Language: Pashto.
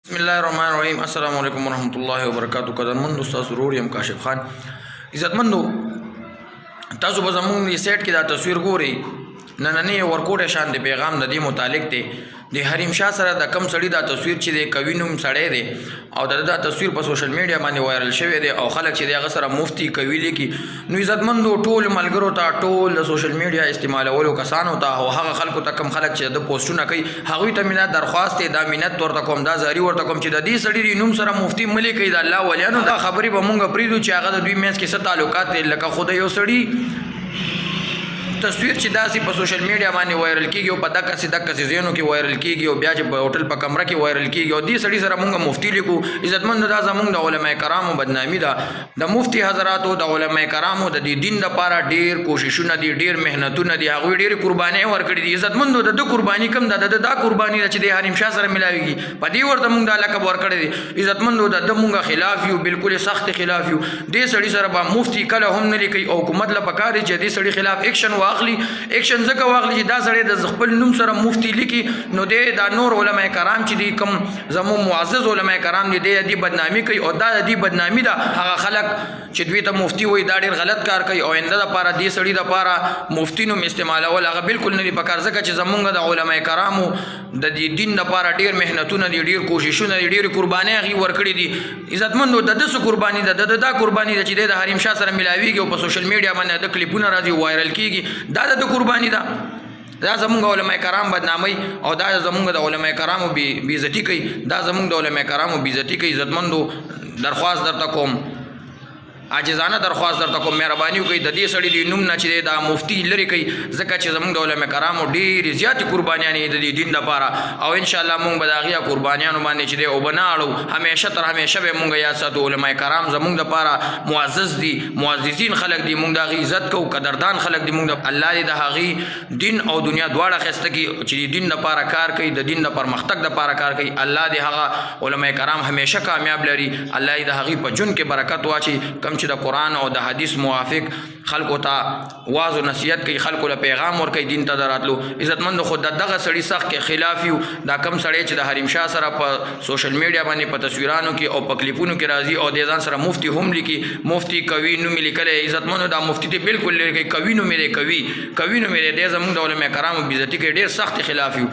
بسم الله الرحمن الرحیم. السلام علیکم ورحمۃ اللہ وبرکاتہ. قدرمند استاد ضرور یم کاشف خان. عزتمندو تاسو به زمونږ د سیټ کې دا تصویر ګورئ. نننی ورکوټه شان د پیغام د دې متعلق دی. د حریم شاه سره د کم سړي دا تصویر چې دی کوي نوم سړی دی او دا تصویر په سوشل میډیا باندې وایرل شوی دی او خلک چې دی هغه سره مفتی کوي لیکي. نو عزتمندو ټول ملګرو ته ټول د سوشل میډیا استعمالولو کسانو ته او هغه خلکو ته کم خلک چې د پوسټونه کوي هغوی ته مینه درخواست دی. دا مینت ورته کوم، دا زاری ورته کوم چې د دې سړي نوم سره مفتی ملي کوي د الله ولیانو. دا خبرې به مونږ پرېږدو چې هغه د دوی منځ کې څه تعلقات دی. لکه خو د یو سړي تصویر چې داسې په سوشل میډیا باندې وایرل کیږي او په دقسې ځایونو کې وایرل کیږي او بیا چې په هوټل په کمره کې وایرل کیږي او دې سړي سره مونږ مفتی لیکو. عزتمندو دا زمونږ د علماء کرامو بدنامي ده. د مفتی حضراتو د علماء کرامو د دې دین لپاره ډېر کوششونه دي، ډېر محنتونه دي، هغوی ډېرې قربانۍ ورکړي دي. عزتمندو د ده قرباني کم ده؟ دا قرباني ده چې د حریم شاه سره ملاویږي. په دې ورته مونږ دا لقب ورکړی دی. عزتمندو د ده مونږ خلاف یو، بالکل سخت خلاف یو. دې سړي سره به مفتی کله هم نه لیکي او حکومت له پکار دی چې دې سړي خلاف ایکشن واخلي. ایکشن ځکه واخلي چې دا سړی د خپل نوم سره مفتی لیکي نو دا نور علماء کرام چې دي کوم زموږ معزز علماء کرام دي د دې بدنامي کوي او دا د دې بدنامي ده. هغه خلک چې دوی ته مفتی وایي دا ډېر غلط کار کوي او آینده دپاره دې سړي دپاره مفتی نوم استعمالول هغه بالکل نه دي پکار. ځکه چې زمونږ د علماء کرامو د دې دین دپاره ډېر محنتونه دي، ډېر کوششونه دي، ډېرې قربانۍ هغوی ورکړي دي. عزتمندو د ده څه قرباني ده؟ د دا قرباني ده چې د حریم شاه سره ملاویږي او په سوشل میډیا باندې د کلیپونه راځي وایرل کیږي. دا د قرباني ده. دا زمونږ علماء کرام بدنامي او دا زمونږ د علماء کرامو بې عزتي کوي. دا زمونږ د علماء کرامو بې عزتي کوي. عزتمندو درخواست درته کوم، عاجزانه درخواست درته کوم، مهرباني وکړئ د دې سړي د نوم نه چې دا مفتی لرې کوي. ځکه چې زمونږ د علماء کرامو ډېرې زیاتې قربانیانې د دې دین لپاره او انشاءالله مونږ به د هغې قربانیانو باندې چې دی اوبه نه اړو. همیشه تر همیشه به مونږ یاد ساتو. علماء کرام زمونږ دپاره معزز دي، معززین خلک دي، مونږ د هغې عزت کوو، قدردان خلک دي. مونږ الله دې د هغې دین او دنیا دواړه ښایسته کړي چې د دین لپاره کار کوي، د دین د پرمختګ دپاره کار کوي. الله دې هغه علماء کرام همیشه کامیاب لري. الله دې د هغې په ژوند کې برکت واچي. کم چې د قرآن او د حدیث موافق خلکو ته واعظ او نصیحت کوي، خلکو له پیغام ورکوي دین ته د راتلو. عزتمندو خو د دغه سړي سخت کې خلاف یو. دا کم سړی چې د حریم شاه سره په سوشل میډیا باندې په تصویرانو کې او په کلیپونو کې راځي او د ځان سره مفتی هم لیکي، مفتی کوي نوم یې لیکلی. عزتمندو دا مفتی ته بالکل لرې کوي، کوي نوم یې کوي نوم یې دی. زمونږ د علماء کرامو بې عزتي کوي، ډېر سخت خلاف یو.